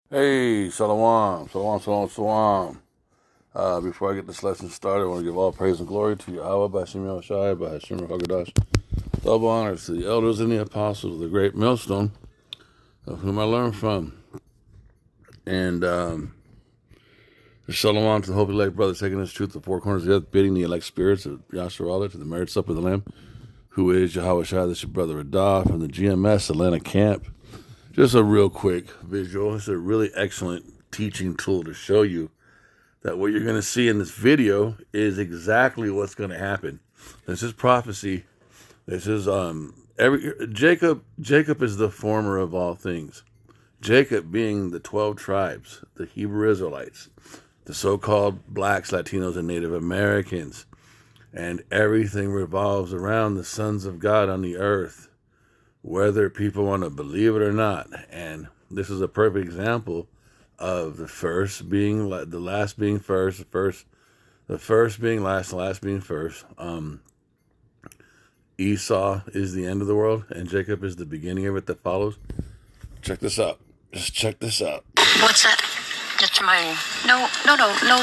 Hey, Shalom, Shalom, Shalom, Shalom. Before I get this lesson started, I want to give all praise and glory to Yahweh, B'Hashem Yahushai, B'Hashem Hagadash. Double honors to the elders and the apostles of the great millstone, of whom I learned from. And Shalom to the holy elect brothers taking this truth to the four corners of the earth, bidding the elect spirits of Yasharallah to the marriage supper of the Lamb, who is Yahweh Shai, this is your brother Adah from the GMS Atlanta camp. Just a real quick visual. It's a really excellent teaching tool to show you that what you're going to see in this video is exactly what's going to happen. This is prophecy. This is Jacob is the former of all things. Jacob being the 12 tribes, the Hebrew Israelites, the so-called blacks, Latinos, and Native Americans. And everything revolves around the sons of God on the earth, whether people want to believe it or not. And this is a perfect example of the first being the last being first, the first being last, the last being first. Esau is the end of the world, and Jacob is the beginning of it that follows. Check this out. Just check this out. What's that? That's mine. No,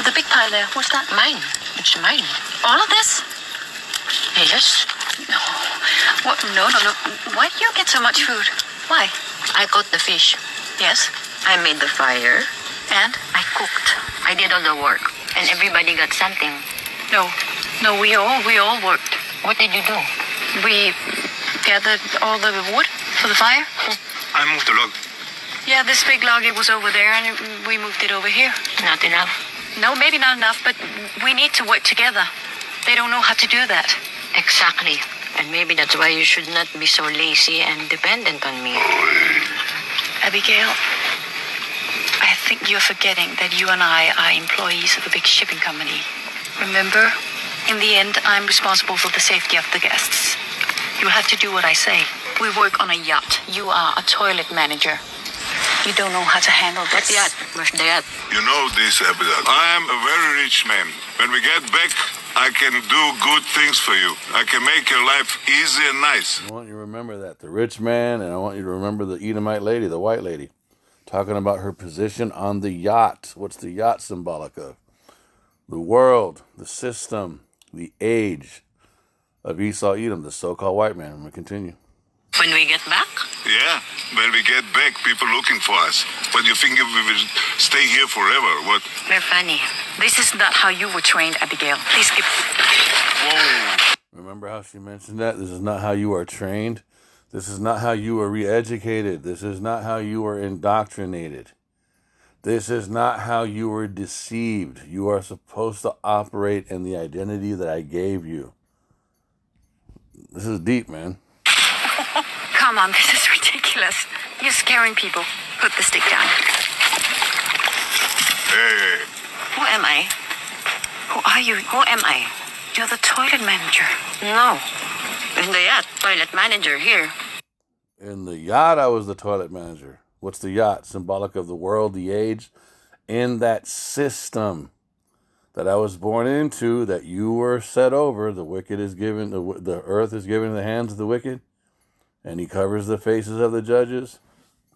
the big pile there. What's that? Mine. It's mine. All of this? Yes. No. What? No. Why do you get so much food? Why? I caught the fish. Yes. I made the fire. And? I cooked. I did all the work. And everybody got something. No, we all worked. What did you do? We gathered all the wood for the fire. I moved the log. Yeah, this big log, it was over there, and we moved it over here. Not enough? No, maybe not enough, but we need to work together. They don't know how to do that. Exactly. And maybe that's why you should not be so lazy and dependent on me. Abigail, I think you're forgetting that you and I are employees of a big shipping company. Remember? In the end, I'm responsible for the safety of the guests. You have to do what I say. We work on a yacht. You are a toilet manager. You don't know how to handle this. What yacht? Where's the yacht? You know this, Abigail. I am a very rich man. When we get back, I can do good things for you. I can make your life easy and nice. I want you to remember that. The rich man, and I want you to remember the Edomite lady, the white lady, talking about her position on the yacht. What's the yacht symbolic of? The world, the system, the age of Esau Edom, the so-called white man. I'm going to continue. When we get back? Yeah, when we get back, people looking for us. But you think if we will stay here forever, what? We're funny. This is not how you were trained, Abigail. Please keep... Whoa. Remember how she mentioned that? This is not how you are trained. This is not how you were re-educated. This is not how you were indoctrinated. This is not how you were deceived. You are supposed to operate in the identity that I gave you. This is deep, man. Come on, this is ridiculous. You're scaring people. Put the stick down. Hey. Who am I? Who are you? Who am I? You're the toilet manager. No. In the yacht, toilet manager here. In the yacht, I was the toilet manager. What's the yacht? Symbolic of the world, the age. In that system that I was born into, that you were set over, the wicked is given, the earth is given in the hands of the wicked, and he covers the faces of the judges,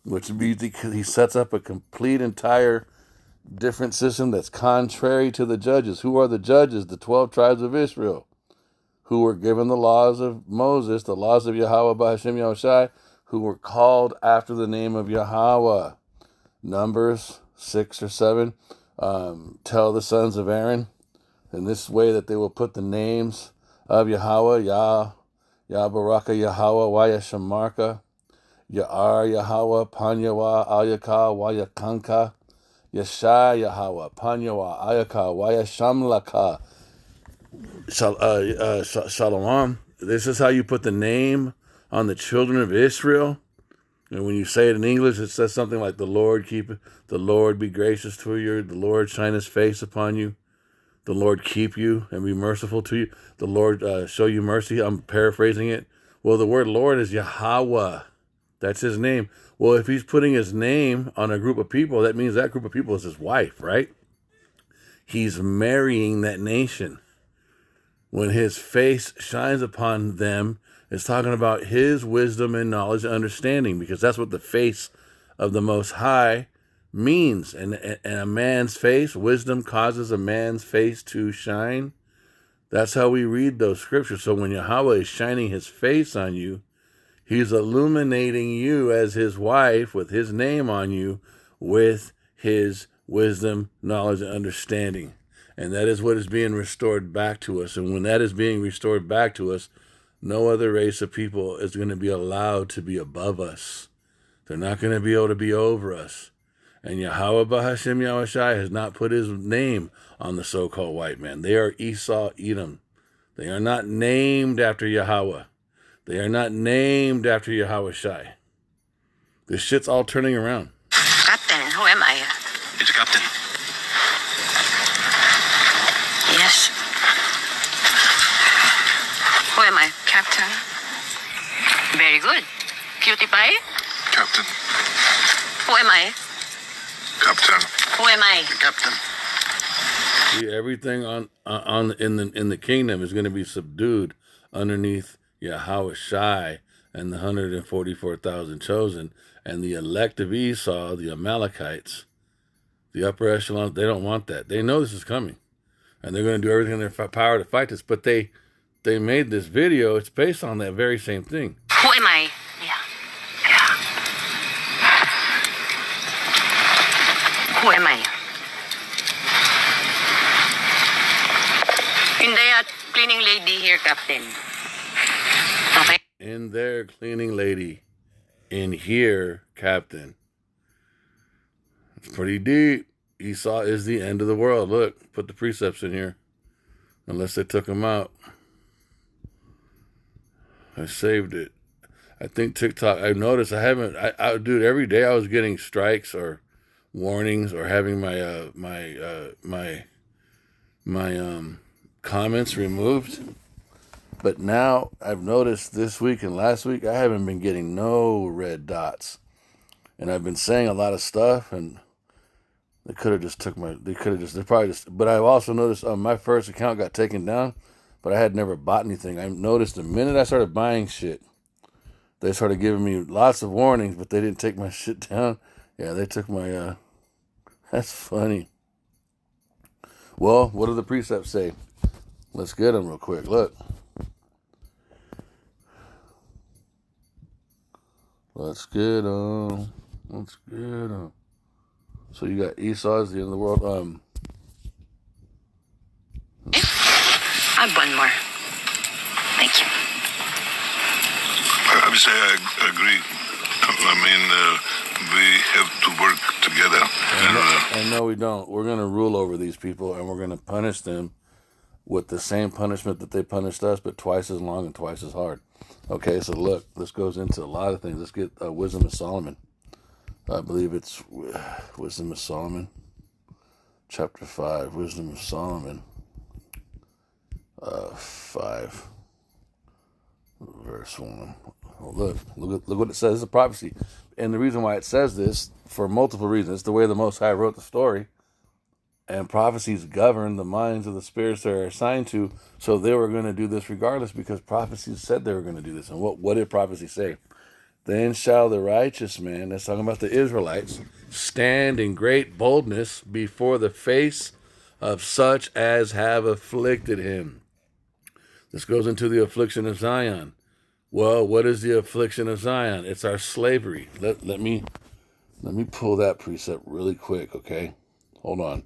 which means he sets up a complete, entire, different system that's contrary to the judges. Who are the judges? The 12 tribes of Israel, who were given the laws of Moses, the laws of Yahweh B'Hashem Yahushai, who were called after the name of Yahweh. Numbers 6 or 7, tell the sons of Aaron in this way that they will put the names of Yahweh, Yah Baraka Yahweh, Waya Shamarka, Ya'ar Yahweh, Panyawa, Ayaka, Waya Kanka, Yashai Yahweh, Panyawa, Ayaka, Waya Shamlaka. Shalom. This is how you put the name on the children of Israel. And when you say it in English, it says something like, the Lord be gracious to you, the Lord shine his face upon you, the Lord keep you and be merciful to you, the Lord show you mercy. I'm paraphrasing it. Well, the word Lord is Yahweh. That's his name. Well, if he's putting his name on a group of people, that means that group of people is his wife, right? He's marrying that nation. When his face shines upon them, it's talking about his wisdom and knowledge and understanding, because that's what the face of the Most High means. And a man's face, wisdom causes a man's face to shine. That's how we read those scriptures. So when Yahweh is shining his face on you, he's illuminating you as his wife with his name on you, with his wisdom, knowledge, and understanding. And that is what is being restored back to us. And when that is being restored back to us, no other race of people is going to be allowed to be above us. They're not going to be able to be over us. And Yahweh Bahashem Yahushai has not put his name on the so-called white man. They are Esau, Edom. They are not named after Yahweh. They are not named after Yahweh Shai. This shit's all turning around. Captain, who am I? It's Captain. Yes. Who am I? Captain. Very good. Cutie pie? Captain. Who am I? Captain. Who am I? Captain. See, everything in the kingdom is going to be subdued underneath Yahweh Shai and the 144,000 chosen and the elect of Esau, the Amalekites, the upper echelon. They don't want that. They know this is coming, and they're going to do everything in their power to fight this. But they made this video. It's based on that very same thing. Who am I? Yeah. Who am I? In there, cleaning lady here, Captain. Okay. In there, cleaning lady. In here, Captain. It's pretty deep. Esau is the end of the world. Look, put the precepts in here. Unless they took them out. I saved it. I think TikTok, I noticed dude, every day I was getting strikes or warnings or having my comments removed. But now I've noticed this week and last week, I haven't been getting no red dots. And I've been saying a lot of stuff, and they probably just, but I've also noticed my first account got taken down, but I had never bought anything. I noticed the minute I started buying shit, they started giving me lots of warnings, but they didn't take my shit down. Yeah, they took my, that's funny. Well, what do the precepts say? Let's get them real quick. Look. Let's get them. So you got Esau is the end of the world. I've one more. Thank you. I would say I agree. I mean, we have to work together. And no, we don't. We're going to rule over these people, and we're going to punish them with the same punishment that they punished us, but twice as long and twice as hard. Okay, so look, this goes into a lot of things. Let's get Wisdom of Solomon. I believe it's Wisdom of Solomon, chapter 5, Wisdom of Solomon, 5, verse 1. Oh, look what it says. It's a prophecy. And the reason why it says this, for multiple reasons, it's the way the Most High wrote the story. And prophecies govern the minds of the spirits they're assigned to. So they were going to do this regardless because prophecies said they were going to do this. And what did prophecy say? Then shall the righteous man, that's talking about the Israelites, stand in great boldness before the face of such as have afflicted him. This goes into the affliction of Zion. Well, what is the affliction of Zion? It's our slavery. Let me pull that precept really quick, okay? Hold on.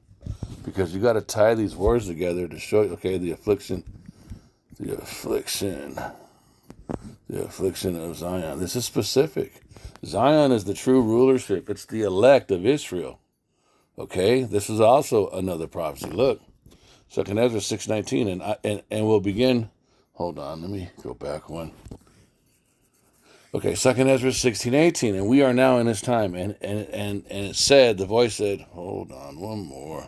Because you got to tie these words together to show you, okay, the affliction of Zion. This is specific. Zion is the true rulership. It's the elect of Israel. Okay, this is also another prophecy. Look, 2nd Ezra 6:19, and we'll begin. Hold on, let me go back one. Okay, 2nd Ezra 16:18, and we are now in this time, and it said, the voice said, hold on, one more.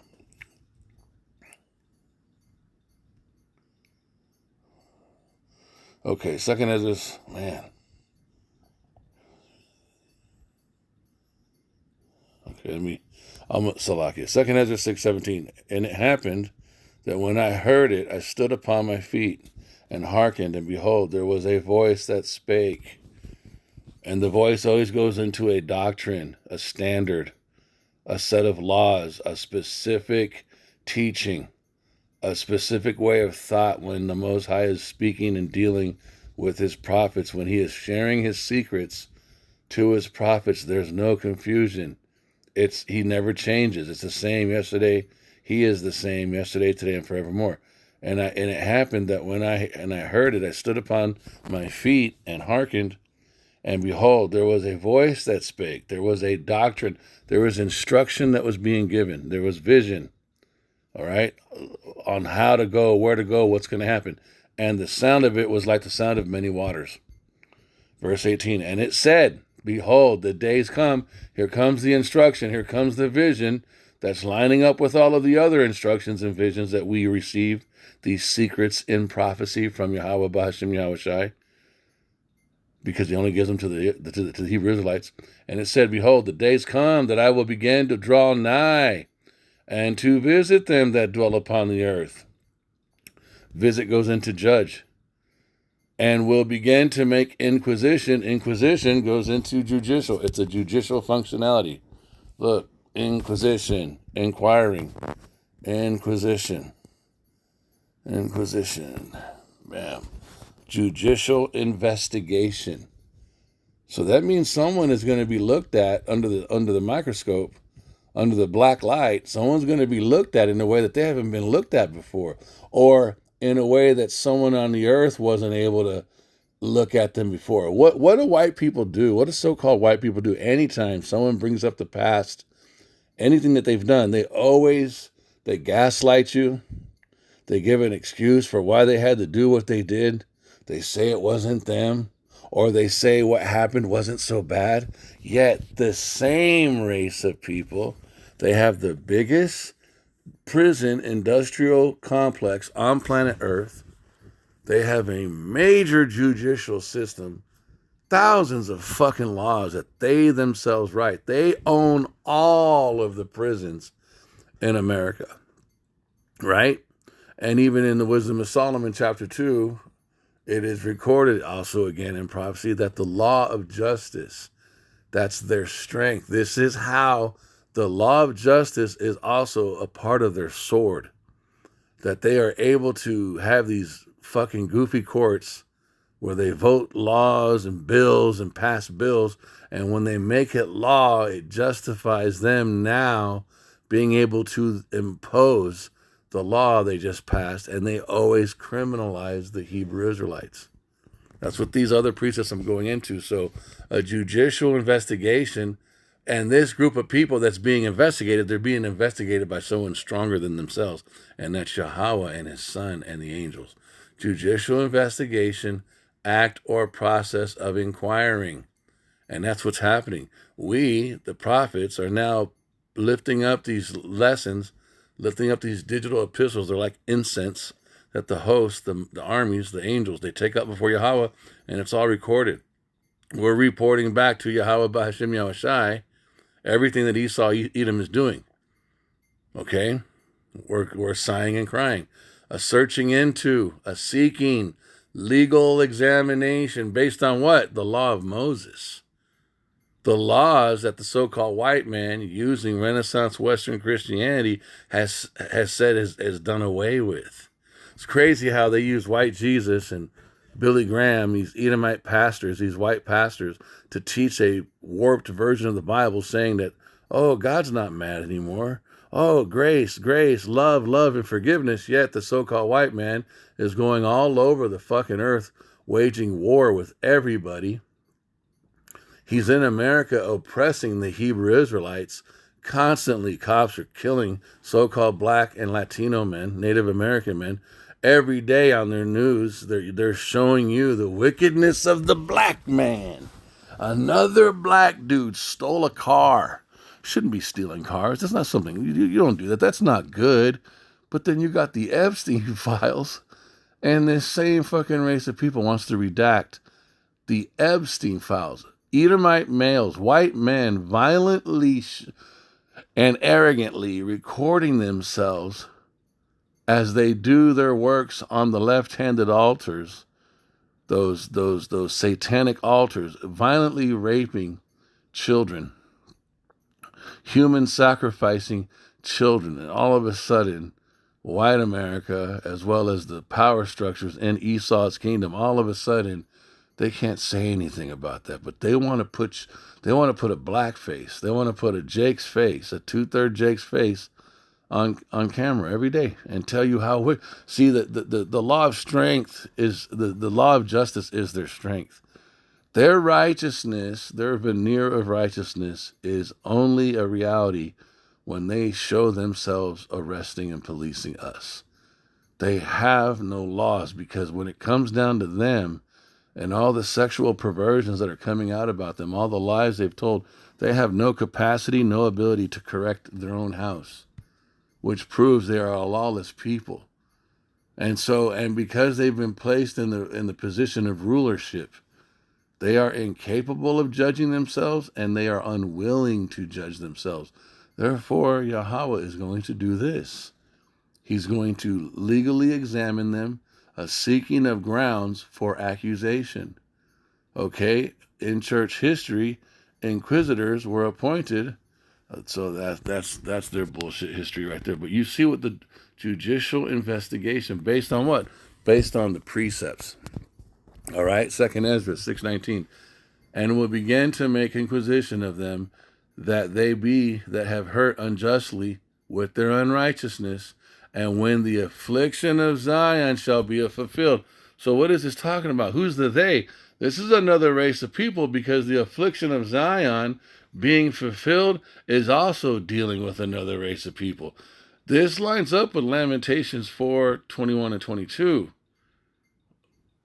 Okay, 2nd Ezra, man. Okay, Salakia. 2nd Ezra 6:17, and it happened that when I heard it, I stood upon my feet and hearkened, and behold, there was a voice that spake. And the voice always goes into a doctrine, a standard, a set of laws, a specific teaching, a specific way of thought when the Most High is speaking and dealing with his prophets, when he is sharing his secrets to his prophets. There's no confusion. He never changes. It's the same yesterday. He is the same yesterday, today, and forevermore. And it happened that when I heard it, I stood upon my feet and hearkened, and behold, there was a voice that spake. There was a doctrine. There was instruction that was being given. There was vision, all right, on how to go, where to go, what's going to happen. And the sound of it was like the sound of many waters. Verse 18, and it said, behold, the days come. Here comes the instruction. Here comes the vision that's lining up with all of the other instructions and visions that we received, these secrets in prophecy from Yahweh B'Hashem Yahushai, because he only gives them to the Hebrew Israelites. And it said, behold, the days come that I will begin to draw nigh and to visit them that dwell upon the earth. Visit goes into judge. And will begin to make inquisition. Inquisition goes into judicial. It's a judicial functionality. Look, inquisition, inquiring, inquisition, bam, judicial investigation. So that means someone is going to be looked at under the microscope, under the black light. Someone's going to be looked at in a way that they haven't been looked at before, or in a way that someone on the earth wasn't able to look at them before. What do white people do? What do so-called white people do anytime someone brings up the past, anything that they've done? They gaslight you. They give an excuse for why they had to do what they did. They say it wasn't them, or they say what happened wasn't so bad. Yet the same race of people, they have the biggest prison industrial complex on planet Earth. They have a major judicial system, thousands of fucking laws that they themselves write. They own all of the prisons in America, right? And even in the Wisdom of Solomon, chapter 2, it is recorded also again in prophecy that the law of justice, that's their strength. This is how the law of justice is also a part of their sword, that they are able to have these fucking goofy courts where they vote laws and bills and pass bills, and when they make it law, it justifies them now being able to impose the law they just passed, and they always criminalize the Hebrew Israelites. That's what these other precepts I'm going into. So a judicial investigation. And this group of people that's being investigated, they're being investigated by someone stronger than themselves. And that's Yahweh and his son and the angels. Judicial investigation, act or process of inquiring. And that's what's happening. We, the prophets, are now lifting up these lessons, lifting up these digital epistles. They're like incense that the hosts, the armies, the angels, they take up before Yahweh, and it's all recorded. We're reporting back to Yahweh B'Hashem Yahushai everything that Esau, Edom is doing. Okay? We're sighing and crying. A searching into, a seeking, legal examination based on what? The law of Moses. The laws that the so-called white man using Renaissance Western Christianity has said is done away with. It's crazy how they use white Jesus and Billy Graham, these Edomite pastors, these white pastors, to teach a warped version of the Bible saying that, oh, God's not mad anymore. Oh, grace, love, and forgiveness. Yet the so-called white man is going all over the fucking earth, waging war with everybody. He's in America oppressing the Hebrew Israelites. Constantly, cops are killing so-called black and Latino men, Native American men. Every day on their news, they're showing you the wickedness of the black man. Another black dude stole a car. Shouldn't be stealing cars. That's not something, you don't do that. That's not good. But then you got the Epstein files, and this same fucking race of people wants to redact the Epstein files. Edomite males, white men, violently and arrogantly recording themselves as they do their works on the left-handed altars, those satanic altars, violently raping children, human sacrificing children. And all of a sudden, white America, as well as the power structures in Esau's kingdom, all of a sudden, they can't say anything about that. But they want to put a black face. They want to put a Jake's face, a 2/3 Jake's face on camera every day and tell you how we see that the law of strength is the law of justice is their strength. Their righteousness, their veneer of righteousness, is only a reality when they show themselves arresting and policing us. They have no laws, because when it comes down to them and all the sexual perversions that are coming out about them, all the lies they've told, they have no capacity, no ability to correct their own house, which proves they are a lawless people. And because they've been placed in the position of rulership, they are incapable of judging themselves, and they are unwilling to judge themselves. Therefore, Yahweh is going to do this. He's going to legally examine them, a seeking of grounds for accusation. Okay? In church history, inquisitors were appointed. So that's their bullshit history right there. But you see what the judicial investigation, based on what? Based on the precepts. All right, 2nd Ezra 6:19. And will begin to make inquisition of them, that they be that have hurt unjustly with their unrighteousness, and when the affliction of Zion shall be fulfilled. So what is this talking about? Who's the they? This is another race of people, because the affliction of Zion being fulfilled is also dealing with another race of people. This lines up with Lamentations 4:21 and 22.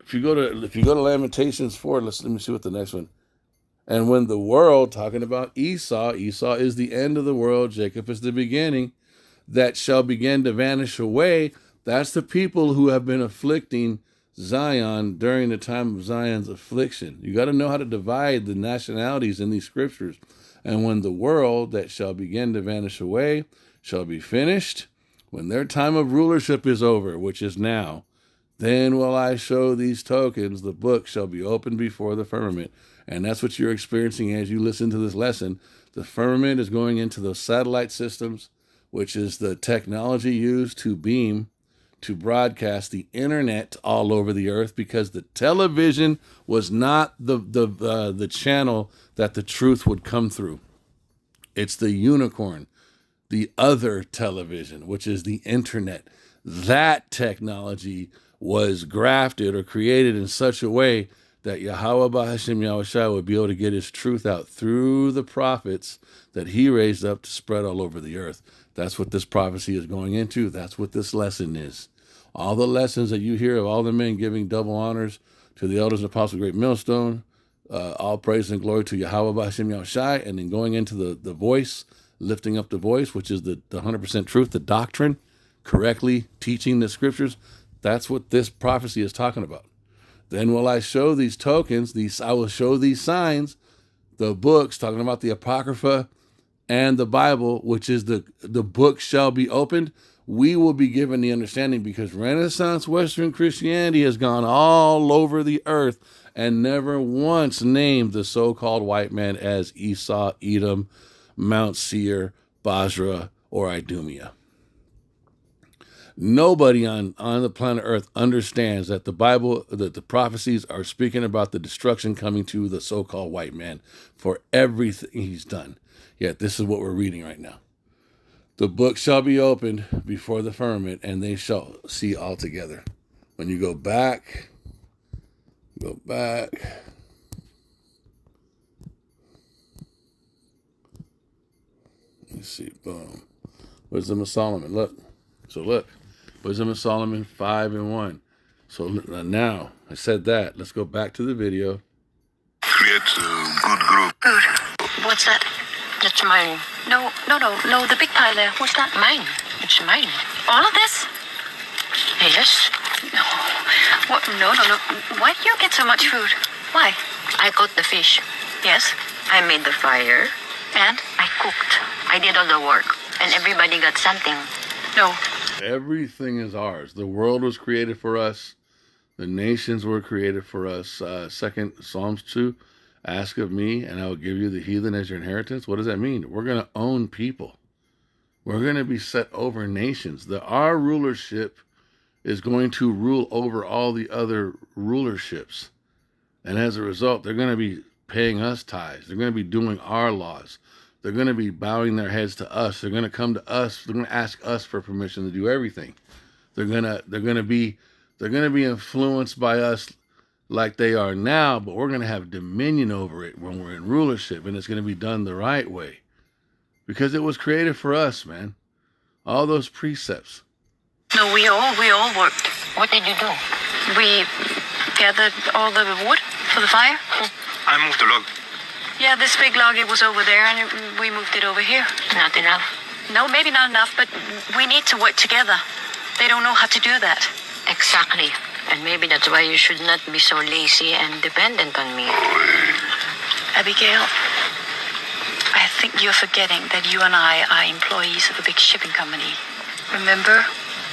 If you go to Lamentations 4, let me see what the next one. And when the world, talking about Esau is the end of the world, Jacob is the beginning, that shall begin to vanish away, that's the people who have been afflicting Zion during the time of Zion's affliction. You got to know how to divide the nationalities in these scriptures. And when the world that shall begin to vanish away shall be finished, when their time of rulership is over, which is now, then will I show these tokens, the book shall be opened before the firmament. And that's what you're experiencing as you listen to this lesson. The firmament is going into those satellite systems, which is the technology used to beam, to broadcast the internet all over the earth, because the television was not the channel that the truth would come through. It's the unicorn, the other television, which is the internet. That technology was grafted or created in such a way that Yahweh B'Hashem Yahushua would be able to get his truth out through the prophets that he raised up to spread all over the earth. That's what this prophecy is going into. That's what this lesson is. All the lessons that you hear of all the men giving double honors to the elders and apostles of Great Millstone, all praise and glory to Yahweh B'Hashem Yahushua, and then going into the voice, lifting up the voice, which is the 100% truth, the doctrine, correctly teaching the scriptures. That's what this prophecy is talking about. Then will I show these tokens, I will show these signs, the books, talking about the Apocrypha and the Bible, which is the book shall be opened. We will be given the understanding, because Renaissance Western Christianity has gone all over the earth and never once named the so-called white man as Esau, Edom, Mount Seir, Basra, or Idumea. Nobody on the planet Earth understands that the Bible, that the prophecies are speaking about the destruction coming to the so-called white man for everything he's done. Yet this is what we're reading right now. The book shall be opened before the firmament, and they shall see all together. When you go back. Let me see. Boom. Wisdom of Solomon. Look. Wisdom of Solomon 5:1. So now, I said that. Let's go back to the video. Create a good group. Good. What's that? That's mine. No, the big pile there. What's that? Mine. It's mine. All of this? Yes. No. What? No. Why do you get so much food? Why? I caught the fish. Yes. I made the fire. And? I cooked. I did all the work. And everybody got something. No. Everything is ours. The world was created for us. The nations were created for us. Psalms 2. Ask of me, and I will give you the heathen as your inheritance. What does that mean? We're going to own people. We're going to be set over nations. Our rulership is going to rule over all the other rulerships. And as a result, they're going to be paying us tithes. They're going to be doing our laws. They're going to be bowing their heads to us. They're going to come to us. They're going to ask us for permission to do everything. They're going to be influenced by us like they are now, but we're going to have dominion over it when we're in rulership, and it's going to be done the right way. Because it was created for us, man. All those precepts. No, we all worked. What did you do? We gathered all the wood for the fire. I moved the log. Yeah, this big log, it was over there, and we moved it over here. Not enough. No, maybe not enough, but we need to work together. They don't know how to do that. Exactly. And maybe that's why you should not be so lazy and dependent on me. Abigail, I think you're forgetting that you and I are employees of a big shipping company. Remember?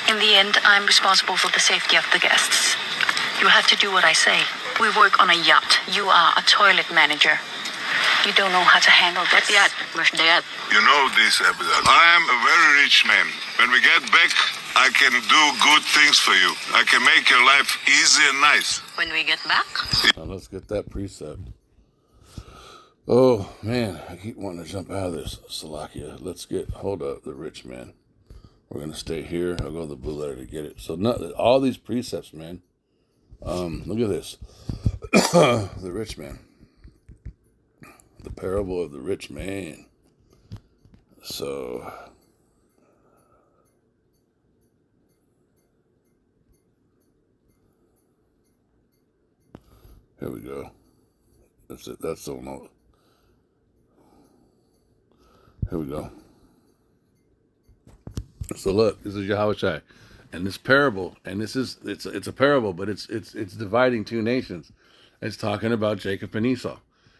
In the end, I'm responsible for the safety of the guests. You'll have to do what I say. We work on a yacht. You are a toilet manager. You don't know how to handle this. What yacht? Where's the yacht? You know this, Abigail. I am a very rich man. When we get back, I can do good things for you. I can make your life easy and nice. When we get back? Now let's get that precept. Oh, man, I keep wanting to jump out of this, Salakia. Let's get hold of the rich man. We're going to stay here. I'll go to the blue letter to get it. So all these precepts, man. Look at this. The rich man. The parable of the rich man. So here we go. That's it. That's the one. Here we go. So look, this is Yahushua, and this parable, and it's a parable, but it's dividing two nations. It's talking about Jacob and Esau.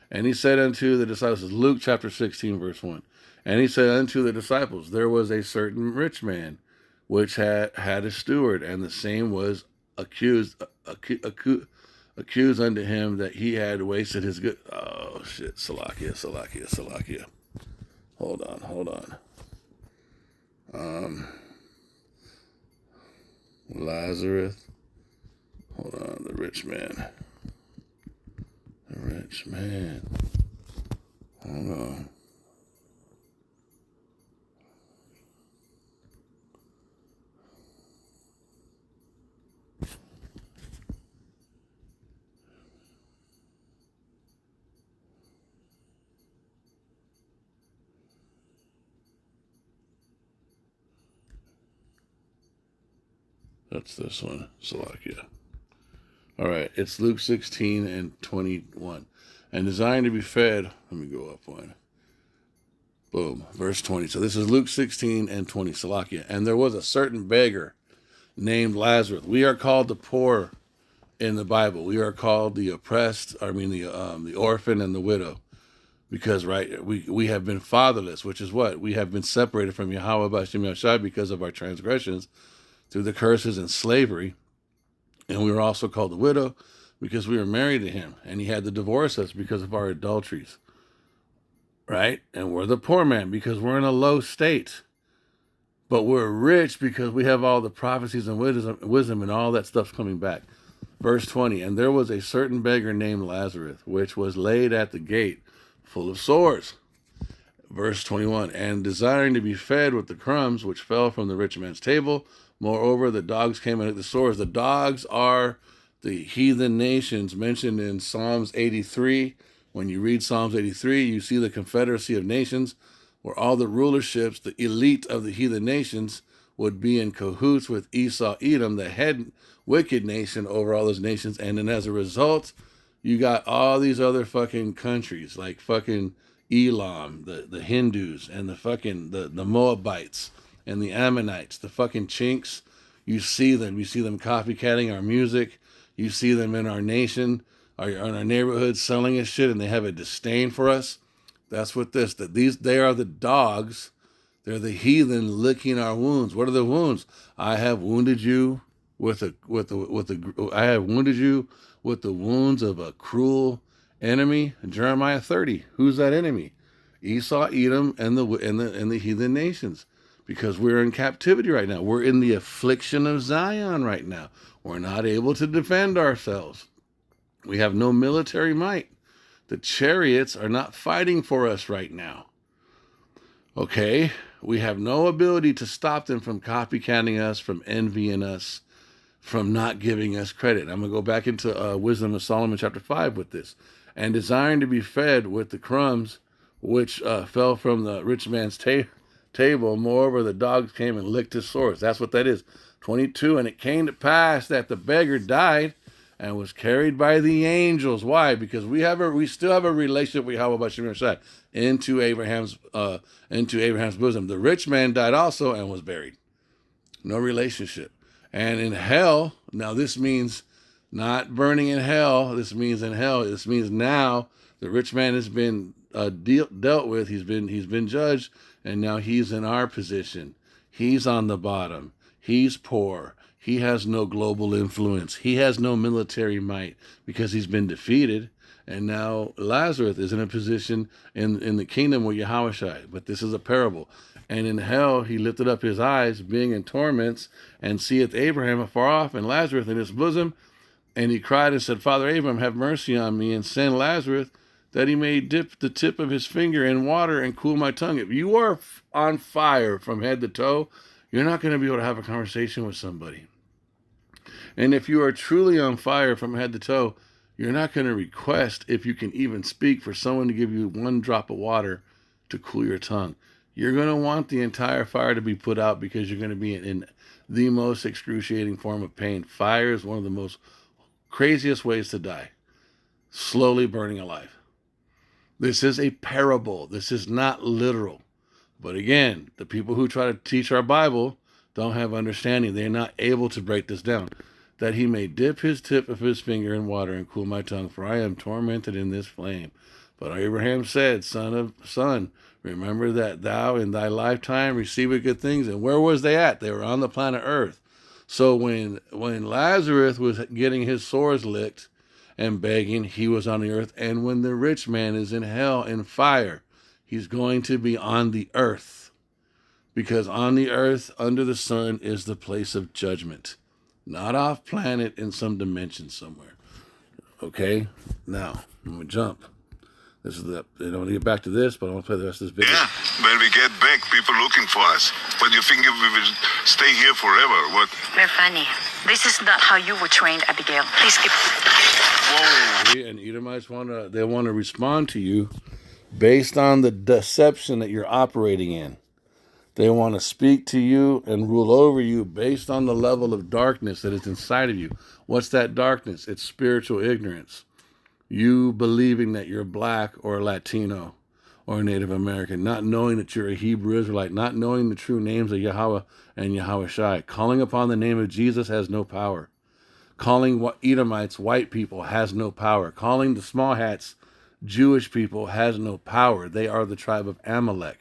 And he said unto the disciples, Luke chapter 16, verse 1. And he said unto the disciples, there was a certain rich man which had a steward, and the same was accused unto him that he had wasted his good. Oh shit, Salakia. Hold on. Lazarus. Hold on, the rich man. Hold on. That's this one, Salakia. All right, it's Luke 16 and 21. And designed to be fed, let me go up one. Boom, verse 20. So this is Luke 16 and 20, Salakia. And there was a certain beggar named Lazarus. We are called the poor in the Bible. We are called the oppressed, the orphan and the widow. Because, right, we have been fatherless, which is what? We have been separated from Yahweh B'Shem Yahshai because of our transgressions through the curses and slavery. And we were also called the widow because we were married to him. And he had to divorce us because of our adulteries. Right? And we're the poor man because we're in a low state. But we're rich because we have all the prophecies and wisdom and all that stuff's coming back. Verse 20, and there was a certain beggar named Lazarus, which was laid at the gate, full of sores. Verse 21, and desiring to be fed with the crumbs which fell from the rich man's table, moreover, the dogs came and ate the sores. The dogs are the heathen nations mentioned in Psalms 83. When you read Psalms 83, you see the confederacy of nations, where all the rulerships, the elite of the heathen nations, would be in cahoots with Esau, Edom, the head wicked nation over all those nations. And then as a result, you got all these other fucking countries, like fucking Elam, the Hindus, and the Moabites, and the Ammonites, the fucking chinks. You see them copycatting our music. You see them in our nation, in our neighborhoods selling us shit, and they have a disdain for us. That's what they are the dogs. They're the heathen licking our wounds. What are the wounds? I have wounded you with the wounds of a cruel Enemy, Jeremiah 30. Who's that enemy? Esau, Edom, and the heathen nations. Because we're in captivity right now. We're in the affliction of Zion right now. We're not able to defend ourselves. We have no military might. The chariots are not fighting for us right now. Okay? We have no ability to stop them from copycatting us, from envying us, from not giving us credit. I'm going to go back into Wisdom of Solomon chapter 5 with this. And desiring to be fed with the crumbs which fell from the rich man's table, moreover, the dogs came and licked his sores. That's what that is. 22, and it came to pass that the beggar died and was carried by the angels. Why? Because we still have a relationship with Yahweh Bashim Shai into Abraham's bosom. The rich man died also and was buried. No relationship. And in hell, now this means not burning in hell. This means in hell. This means now the rich man has been dealt with. He's been judged, and now he's in our position. He's on the bottom. He's poor. He has no global influence. He has no military might because he's been defeated. And now Lazarus is in a position in the kingdom with Yahweh. But this is a parable. And in hell he lifted up his eyes, being in torments, and seeth Abraham afar off, and Lazarus in his bosom. And he cried and said, Father Abraham, have mercy on me, and send Lazarus, that he may dip the tip of his finger in water and cool my tongue. If you are on fire from head to toe, you're not going to be able to have a conversation with somebody. And if you are truly on fire from head to toe, you're not going to request, if you can even speak, for someone to give you one drop of water to cool your tongue. You're going to want the entire fire to be put out because you're going to be in the most excruciating form of pain. Fire is one of the most craziest ways to die. Slowly burning alive. This is a parable. This is not literal. But again, the people who try to teach our Bible don't have understanding. They're not able to break this down. That he may dip his tip of his finger in water and cool my tongue, for I am tormented in this flame. But Abraham said, Son, remember that thou in thy lifetime received good things. And where was they at? They were on the planet Earth. So when Lazarus was getting his sores licked and begging, he was on the earth. And when the rich man is in hell in fire, he's going to be on the earth. Because on the earth, under the sun, is the place of judgment. Not off planet in some dimension somewhere. Okay? Now, I'm going to jump. I don't want to get back to this, but I want to play the rest of this video. Yeah, when we get back, people looking for us. But you think we will stay here forever? What? We're funny. This is not how you were trained, Abigail. Please keep... Whoa. And Edomites want to respond to you based on the deception that you're operating in. They want to speak to you and rule over you based on the level of darkness that is inside of you. What's that darkness? It's spiritual ignorance. You believing that you're black or Latino or Native American, not knowing that you're a Hebrew Israelite, not knowing the true names of Yahweh and Yahweh Shai. Calling upon the name of Jesus has no power. Calling Edomites white people has no power. Calling the small hats Jewish people has no power. They are the tribe of Amalek.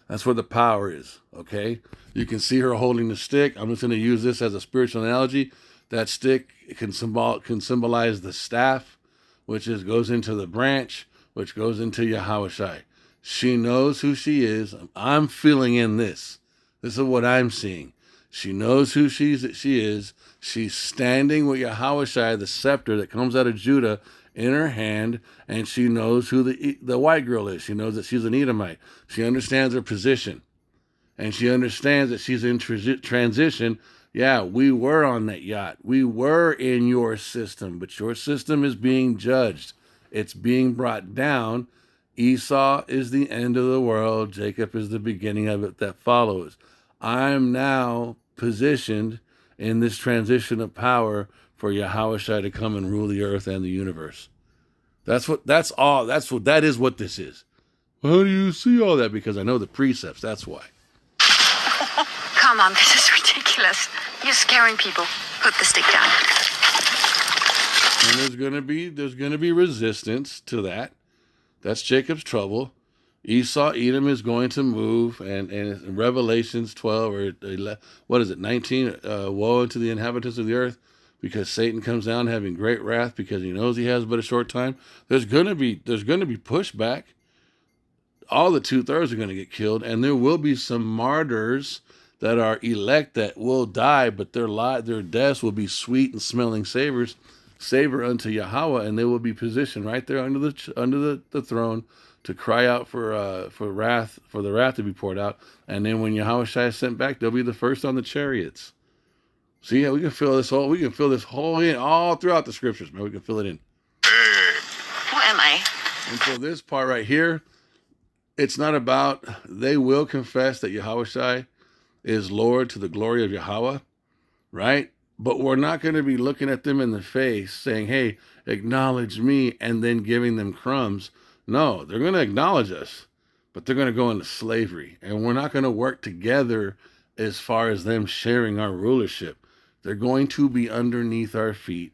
That's where the power is, okay? You can see her holding the stick. I'm just going to use this as a spiritual analogy. That stick can symbolize the staff, which goes into the branch, which goes into Yahweh Shai. She knows who she is. I'm feeling in this. This is what I'm seeing. She knows who she is. She's standing with Yahweh Shai, the scepter that comes out of Judah, in her hand, and she knows who the white girl is. She knows that she's an Edomite. She understands her position, and she understands that she's in transition. Yeah, we were on that yacht. We were in your system, but your system is being judged. It's being brought down. Esau is the end of the world. Jacob is the beginning of it that follows. I'm now positioned in this transition of power for Yahweh Shai to come and rule the earth and the universe. That is what this is. How do you see all that? Because I know the precepts, that's why. Come on, this is ridiculous. You're scaring people. Put the stick down. And there's gonna be resistance to that. That's Jacob's trouble. Esau, Edom is going to move, and in Revelations 12 or 19, woe unto the inhabitants of the earth, because Satan comes down having great wrath because he knows he has but a short time. There's gonna be pushback. All the 2/3 are gonna get killed, and there will be some martyrs that are elect that will die, but their deaths will be sweet and smelling savor unto Yahweh, and they will be positioned right there under the throne to cry out for the wrath to be poured out. And then when Yahweh Shai is sent back, they'll be the first on the chariots. See, we can fill this whole in all throughout the scriptures, man. We can fill it in. Who am I? And so this part right here, it's not about, they will confess that Yahweh Shai is Lord to the glory of Yahweh, right? But we're not going to be looking at them in the face saying, hey, acknowledge me, and then giving them crumbs. No, they're going to acknowledge us, but they're going to go into slavery. And we're not going to work together as far as them sharing our rulership. They're going to be underneath our feet.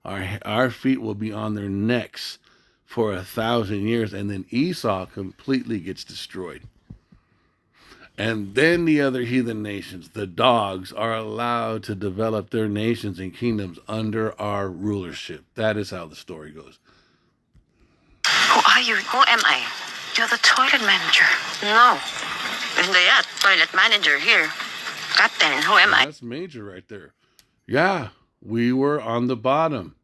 Our feet will be on their necks for 1,000 years, and then Esau completely gets destroyed. And then the other heathen nations, the dogs, are allowed to develop their nations and kingdoms under our rulership. That is how the story goes. Who are you? Who am I? You're the toilet manager. No. I'm the toilet manager here. Captain, who am I? That's major right there. Yeah, we were on the bottom.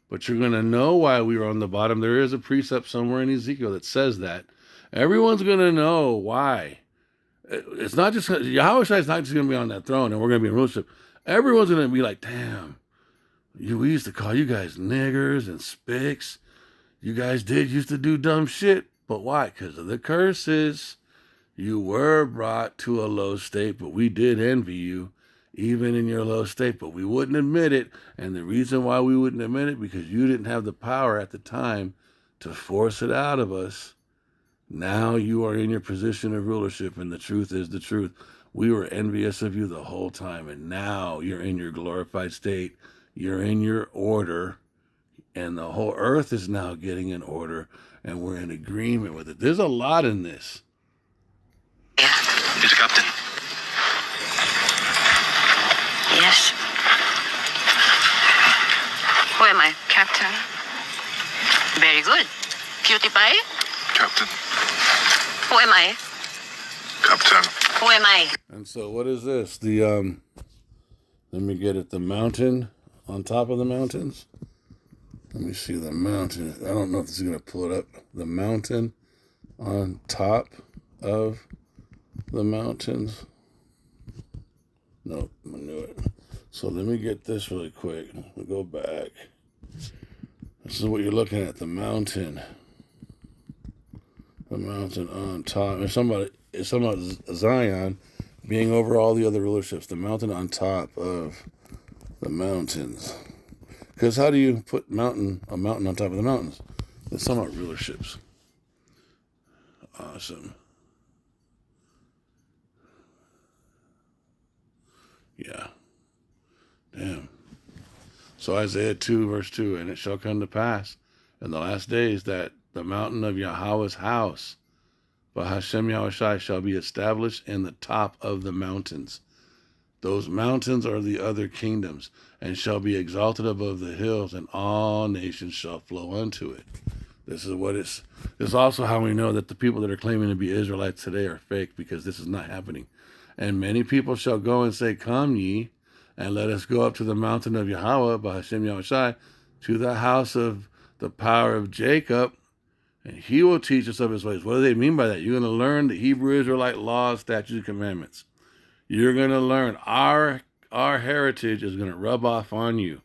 But you're going to know why we were on the bottom. There is a precept somewhere in Ezekiel that says that. Everyone's going to know why. It's not just, Yahweh Shai is not just going to be on that throne and we're going to be in rulership. Everyone's going to be like, damn, we used to call you guys niggers and spicks. You guys used to do dumb shit. But why? Because of the curses. You were brought to a low state, but we did envy you, even in your low state, but we wouldn't admit it. And the reason why we wouldn't admit it, because you didn't have the power at the time to force it out of us. Now you are in your position of rulership, and the truth is the truth. We were envious of you the whole time, and now you're in your glorified state. You're in your order, and the whole earth is now getting in order, and we're in agreement with it. There's a lot in this. Yeah. Yes, Captain. Yes. Who am I? Captain. Very good. Cutie pie? Captain. Who am I? Captain. Who am I? And so what is this? The, let me get it, the mountain on top of the mountains. Let me see the mountain. I don't know if this is going to pull it up. The mountain on top of the mountains. Nope, I knew it. So let me get this really quick. We'll go back. This is what you're looking at, the mountain. The mountain on top. It's something about Zion being over all the other rulerships. The mountain on top of the mountains. Because how do you put a mountain on top of the mountains? It's something about rulerships. Awesome. Yeah. Damn. So Isaiah 2 verse 2, and it shall come to pass in the last days that the mountain of Yahweh's house, but Hashem Yahweh Shai, shall be established in the top of the mountains. Those mountains are the other kingdoms, and shall be exalted above the hills, and all nations shall flow unto it. This is also how we know that the people that are claiming to be Israelites today are fake, because this is not happening. And many people shall go and say, come ye, and let us go up to the mountain of Yahweh, by Hashem Yahweh Shai, to the house of the power of Jacob, and he will teach us of his ways. What do they mean by that? You're going to learn the Hebrew Israelite laws, statutes, and commandments. You're going to learn our heritage is going to rub off on you.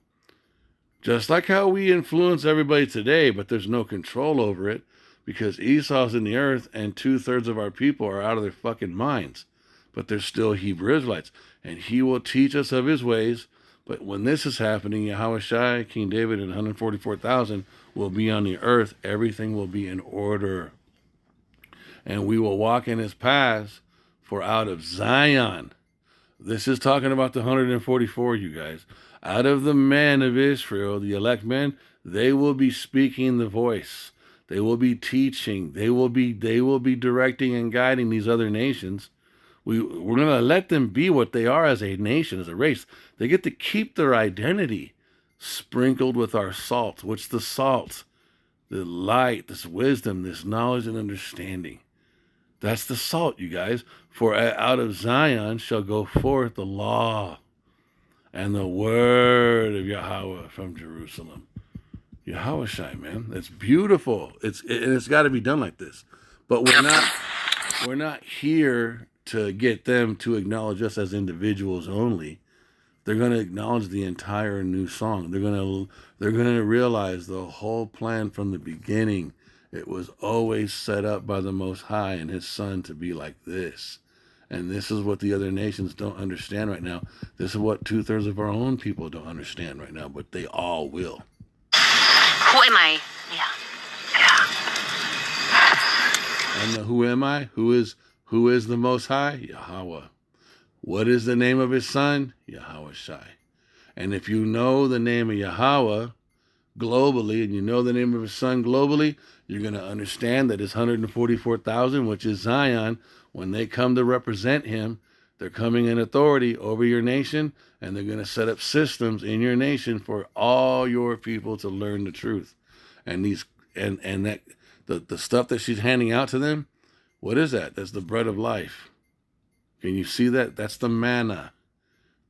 Just like how we influence everybody today, but there's no control over it, because Esau's in the earth and 2/3 of our people are out of their fucking minds. But they're still Hebrew Israelites. And he will teach us of his ways. But when this is happening, Yahweh Shai, King David, and 144,000 will be on the earth. Everything will be in order. And we will walk in his paths, for out of Zion. This is talking about the 144, you guys. Out of the men of Israel, the elect men, they will be speaking the voice. They will be teaching. They will be directing and guiding these other nations. We're going to let them be what they are as a nation, as a race. They get to keep their identity. sprinkled with our salt. What's the salt? The light, this wisdom, this knowledge and understanding. That's the salt, you guys. For out of Zion shall go forth the law and the word of Yahweh from Jerusalem. Yahushai, man. It's beautiful. It's got to be done like this. But we're not here to get them to acknowledge us as individuals only. They're going to acknowledge the entire new song. They're going to realize the whole plan from the beginning. It was always set up by the Most High and His Son to be like this. And this is what the other nations don't understand right now. This is what 2/3 of our own people don't understand right now, but they all will. Who am I? Yeah. And who am I? Who is the Most High? Yahweh. What is the name of His Son? Yahushai. And if you know the name of Yahweh globally, and you know the name of His Son globally, you're going to understand that His 144,000, which is Zion, when they come to represent Him, they're coming in authority over your nation, and they're going to set up systems in your nation for all your people to learn the truth. And that the stuff that she's handing out to them, what is that? That's the bread of life. Can you see that? That's the manna.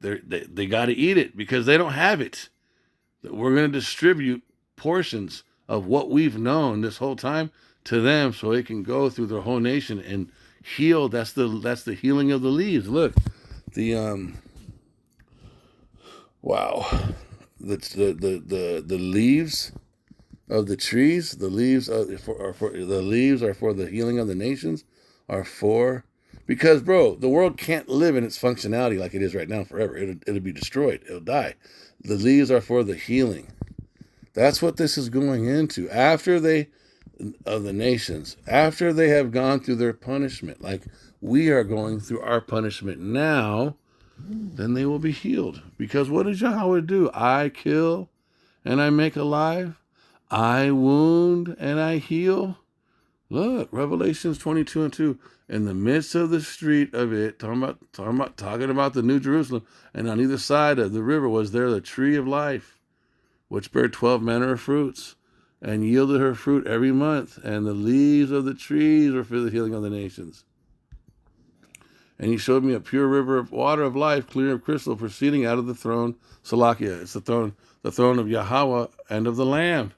They got to eat it because they don't have it. We're going to distribute portions of what we've known this whole time to them so it can go through their whole nation and heal. That's the healing of the leaves. Look, wow, the leaves of the trees. The leaves are for the healing of the nations. Because, bro, the world can't live in its functionality like it is right now forever. It'll be destroyed. It'll die. The leaves are for the healing. That's what this is going into. After the nations, after they have gone through their punishment, like we are going through our punishment now, then they will be healed. Because what does Yahweh do? I kill and I make alive. I wound and I heal. Look, Revelations 22:2. In the midst of the street of it, talking about the New Jerusalem, and on either side of the river was there the tree of life, which bare 12 manner of fruits, and yielded her fruit every month, and the leaves of the trees were for the healing of the nations. And He showed me a pure river of water of life, clear of crystal, proceeding out of the throne, Salakia. It's the throne of Yahweh and of the Lamb.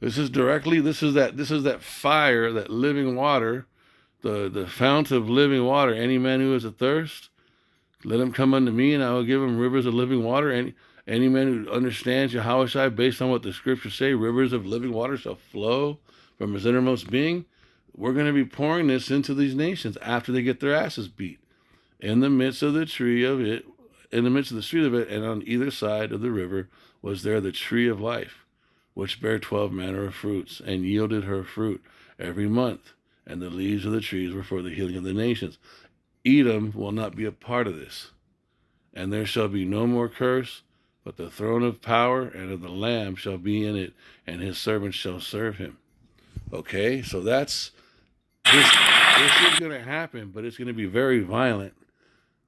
This is that fire, that living water, the fount of living water. Any man who is athirst, let him come unto me, and I will give him rivers of living water. Any man who understands Yahushai based on what the scriptures say, rivers of living water shall flow from his innermost being. We're going to be pouring this into these nations after they get their asses beat. In the midst of the street of it, and on either side of the river was there the tree of life, which bare 12 manner of fruits, and yielded her fruit every month. And the leaves of the trees were for the healing of the nations. Edom will not be a part of this. And there shall be no more curse, but the throne of power and of the Lamb shall be in it, and His servants shall serve Him. Okay, so this is going to happen, but it's going to be very violent.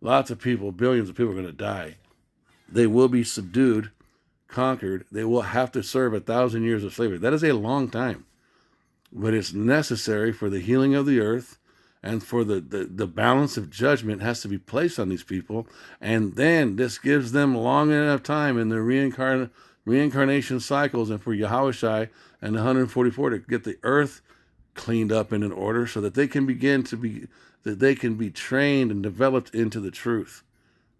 Lots of people, billions of people are going to die. They will be subdued, conquered. They will have to serve 1,000 years of slavery. That is a long time. But it's necessary for the healing of the earth, and for the balance of judgment has to be placed on these people. And then this gives them long enough time in their reincarnation cycles, and for Yahushai and the 144 to get the earth cleaned up and in order, so that they can be trained and developed into the truth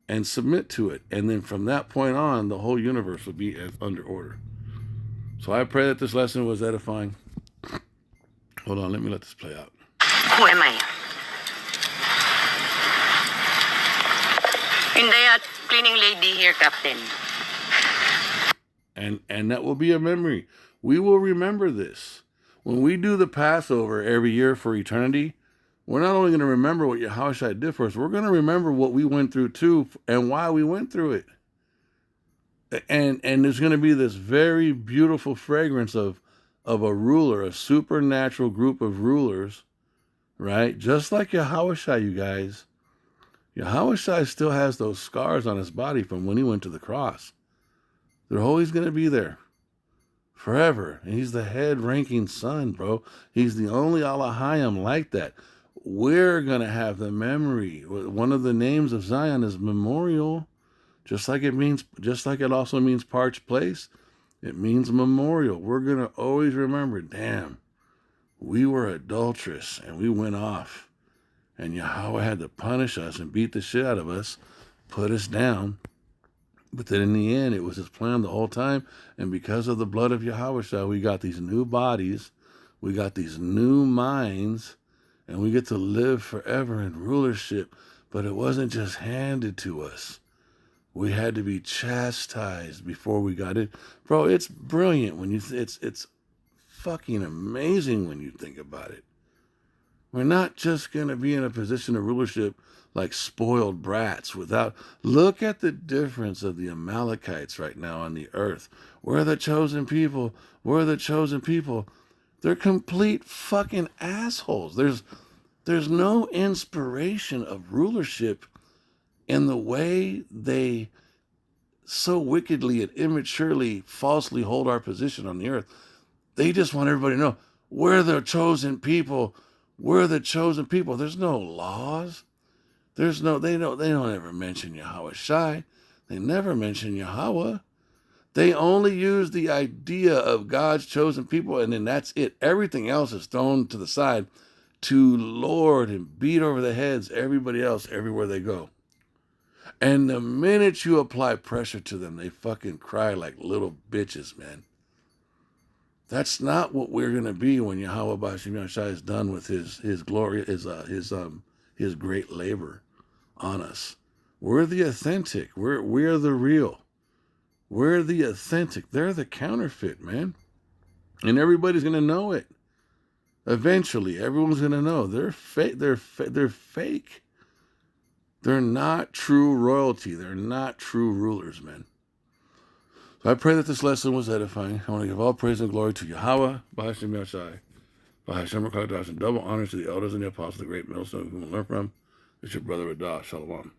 and submit to it. And then from that point on, the whole universe will be under order. So I pray that this lesson was edifying. Hold on, let me let this play out. Who am I? Hindi cleaning lady here, Captain. And that will be a memory. We will remember this. When we do the Passover every year for eternity, we're not only going to remember what Yahushua did for us, we're going to remember what we went through too, and why we went through it. And there's going to be this very beautiful fragrance of a ruler, a supernatural group of rulers, right? Just like Yahushua, you guys. Yahushua still has those scars on his body from when he went to the cross. They're always going to be there. Forever. And he's the head-ranking son, bro. He's the only Elohim like that. We're going to have the memory. One of the names of Zion is memorial. Just like it also means parched place. It means memorial. We're going to always remember, damn, we were adulterous and we went off. And Yahweh had to punish us and beat the shit out of us, put us down. But then in the end, it was his plan the whole time. And because of the blood of Yahweh, we got these new bodies, we got these new minds, and we get to live forever in rulership. But it wasn't just handed to us. We had to be chastised before we got it. Bro, it's brilliant when it's fucking amazing when you think about it. We're not just going to be in a position of rulership like spoiled brats without... Look at the difference of the Amalekites right now on the earth. We're the chosen people. We're the chosen people. They're complete fucking assholes. There's no inspiration of rulership in the way they so wickedly and immaturely, falsely hold our position on the earth. They just want everybody to know, we're the chosen people. We're the chosen people. There's no laws. They don't ever mention Yahweh Shai. They never mention Yahweh. They only use the idea of God's chosen people, and then that's it. Everything else is thrown to the side to lord and beat over the heads everybody else everywhere they go. And the minute you apply pressure to them, they fucking cry like little bitches, man. That's not what we're going to be when Yahweh B'Shem Yahshai is done with his glory, his great labor on us. We're the authentic. We're the real. We're the authentic. They're the counterfeit, man. And everybody's going to know it. Eventually, everyone's going to know. They're fake. They're fake. They're not true royalty. They're not true rulers, man. So I pray that this lesson was edifying. I want to give all praise and glory to Yahweh, B'Shem Yahshai, B'Shem Rakadosh, and double honors to the elders and the apostles, the great millstone whom we learn from. It's your brother Radah. Shalom.